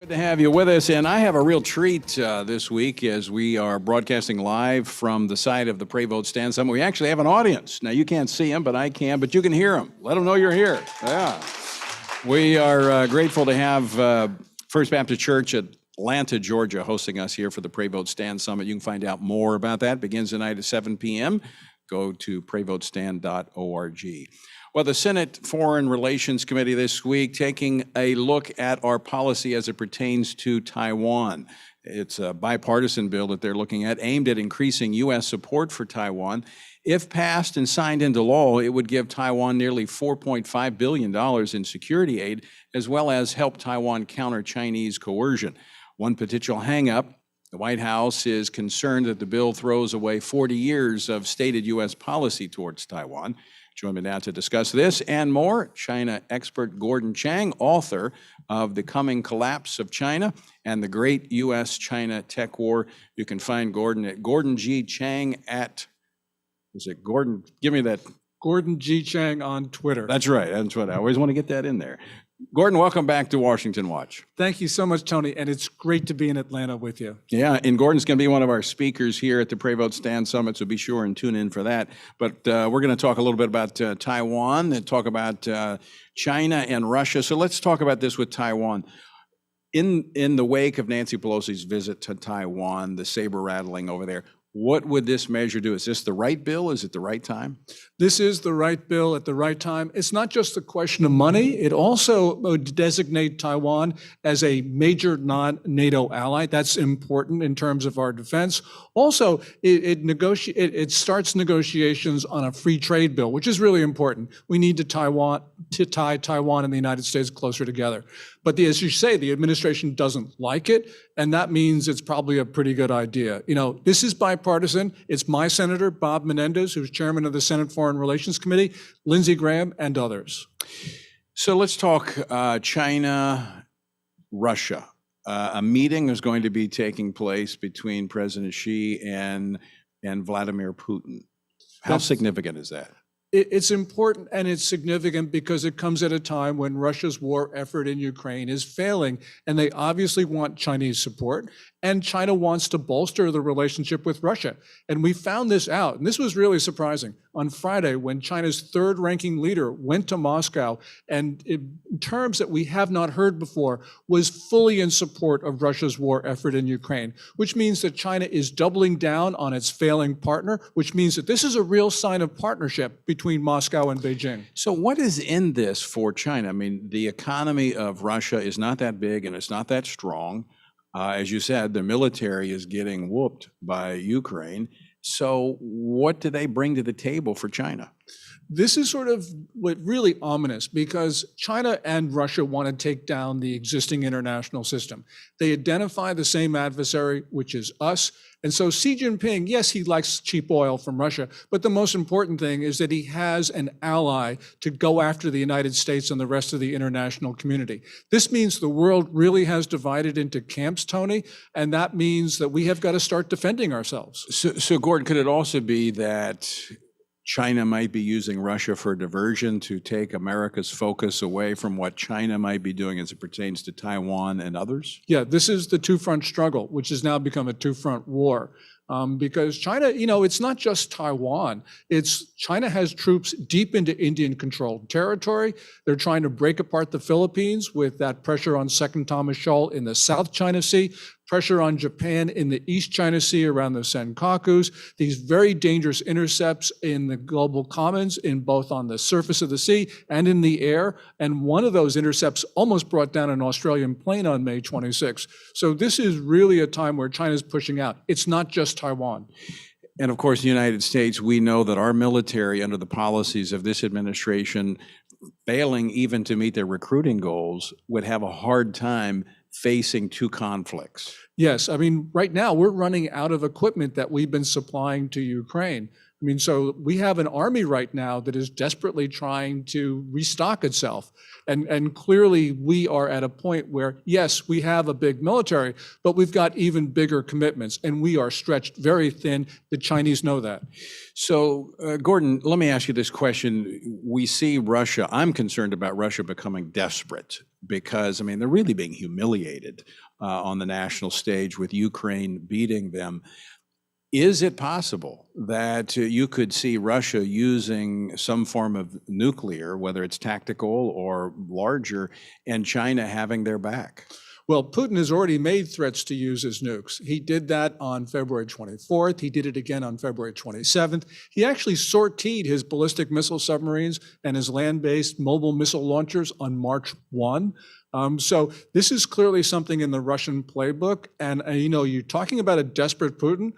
Good to have you with us, and I have a real treat this week as we are broadcasting live from the site of the Pray Vote Stand Summit. We actually have an audience. Now, you can't see them, but I can, but you can hear them. Let them know you're here. Yeah. We are grateful to have First Baptist Church at Atlanta, Georgia, hosting us here for the Pray Vote Stand Summit. You can find out more about that. It begins tonight at 7 p.m. Go to prayvotestand.org. Well, the Senate Foreign Relations Committee this week taking a look at our policy as it pertains to Taiwan. It's a bipartisan bill that they're looking at aimed at increasing U.S. support for Taiwan. If passed and signed into law, it would give Taiwan nearly $4.5 billion in security aid, as well as help Taiwan counter Chinese coercion. One potential hangup: the White House is concerned that the bill throws away 40 years of stated U.S. policy towards Taiwan. Join me now to discuss this and more, China expert Gordon Chang, author of The Coming Collapse of China and the Great U.S.-China Tech War. You can find Gordon at Gordon G. Chang at, is it Gordon? Give me that. Gordon G. Chang on Twitter. That's right. That's what I always want to get that in there. Gordon, welcome back to Washington Watch. Thank you so much, Tony, and it's great to be in Atlanta with you. Yeah, and Gordon's going to be one of our speakers here at the Pray Vote Stand Summit, so be sure and tune in for that. But we're going to talk a little bit about Taiwan and talk about China and Russia. So let's talk about this with Taiwan. In the wake of Nancy Pelosi's visit to Taiwan, the saber rattling over there, what would this measure do? Is this the right bill? Is it the right time? This is the right bill at the right time. It's not just a question of money. It also would designate Taiwan as a major non-NATO ally. That's important in terms of our defense. Also, it starts negotiations on a free trade bill, which is really important. We need to tie Taiwan and the United States closer together. But as you say, the administration doesn't like it, and that means it's probably a pretty good idea. You know, this is bipartisan. It's my senator, Bob Menendez, who's chairman of the Senate Foreign Relations Committee, Lindsey Graham, and others. So let's talk China, Russia. A meeting is going to be taking place between President Xi and Vladimir Putin. How significant is that? It's important and it's significant because it comes at a time when Russia's war effort in Ukraine is failing, and they obviously want Chinese support, and China wants to bolster the relationship with Russia. And we found this out, and this was really surprising, on Friday when China's third-ranking leader went to Moscow and in terms that we have not heard before, was fully in support of Russia's war effort in Ukraine, which means that China is doubling down on its failing partner, which means that this is a real sign of partnership between Moscow and Beijing. So what is in this for China? I mean, the economy of Russia is not that big and it's not that strong. As you said, the military is getting whooped by Ukraine. So what do they bring to the table for China? This is sort of what really ominous, because China and Russia want to take down the existing international system. They identify the same adversary, which is us. And so Xi Jinping, yes, he likes cheap oil from Russia, but the most important thing is that he has an ally to go after the United States and the rest of the international community. This means the world really has divided into camps, Tony, and that means that we have got to start defending ourselves. So Gordon, could it also be that China might be using Russia for diversion to take America's focus away from what China might be doing as it pertains to Taiwan and others? Yeah, this is the two-front struggle, which has now become a two-front war. Because China, you know, it's not just Taiwan. China has troops deep into Indian-controlled territory. They're trying to break apart the Philippines with that pressure on Second Thomas Shoal in the South China Sea, pressure on Japan in the East China Sea around the Senkakus, these very dangerous intercepts in the global commons, in both on the surface of the sea and in the air. And one of those intercepts almost brought down an Australian plane on May 26. So this is really a time where China's pushing out. It's not just Taiwan. And of course, the United States, we know that our military, under the policies of this administration, failing even to meet their recruiting goals, would have a hard time facing two conflicts. Yes, I mean, right now we're running out of equipment that we've been supplying to Ukraine. I mean, so we have an army right now that is desperately trying to restock itself. And clearly we are at a point where, yes, we have a big military, but we've got even bigger commitments, and we are stretched very thin. The Chinese know that. So, Gordon, let me ask you this question. We see Russia, I'm concerned about Russia becoming desperate because, I mean, they're really being humiliated on the national stage with Ukraine beating them. Is it possible that you could see Russia using some form of nuclear, whether it's tactical or larger, and China having their back? Well, Putin has already made threats to use his nukes. He did that on February 24th. He did it again on February 27th. He actually sortied his ballistic missile submarines and his land-based mobile missile launchers on March 1. So this is clearly something in the Russian playbook. And, you're talking about a desperate Putin.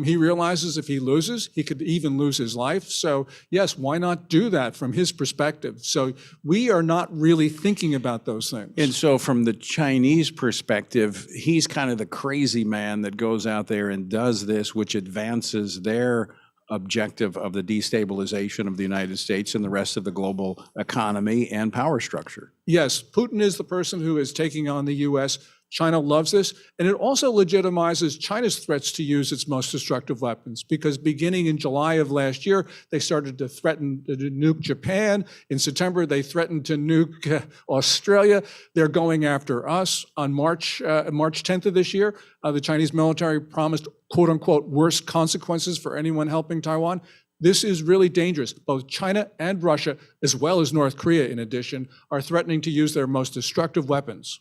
He realizes if he loses, he could even lose his life. So yes, why not do that from his perspective? So we are not really thinking about those things. And so from the Chinese perspective, he's kind of the crazy man that goes out there and does this, which advances their objective of the destabilization of the United States and the rest of the global economy and power structure. Yes, Putin is the person who is taking on the U.S. China loves this, and it also legitimizes China's threats to use its most destructive weapons, because beginning in July of last year, they started to threaten to nuke Japan. In September, they threatened to nuke Australia. They're going after us. On March 10th of this year, the Chinese military promised, quote unquote, worse consequences for anyone helping Taiwan. This is really dangerous. Both China and Russia, as well as North Korea in addition, are threatening to use their most destructive weapons.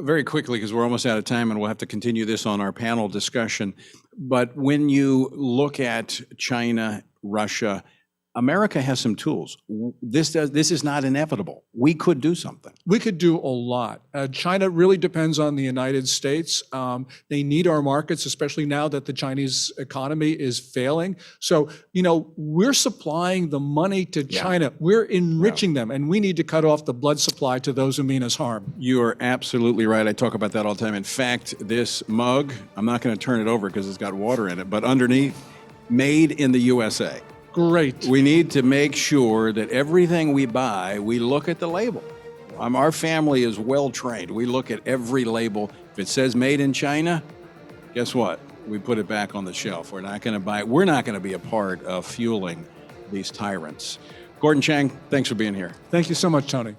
Very quickly, because we're almost out of time and we'll have to continue this on our panel discussion. But when you look at China, Russia, America has some tools. This is not inevitable. We could do something. We could do a lot. China really depends on the United States. They need our markets, especially now that the Chinese economy is failing. So, we're supplying the money to China. We're enriching them, and we need to cut off the blood supply to those who mean us harm. You are absolutely right. I talk about that all the time. In fact, this mug, I'm not going to turn it over because it's got water in it, but underneath, made in the USA. Great. We need to make sure that everything we buy, we look at the label. Our family is well trained. We look at every label. If it says made in China, guess what? We put it back on the shelf. We're not going to buy it. We're not going to be a part of fueling these tyrants. Gordon Chang, thanks for being here. Thank you so much, Tony.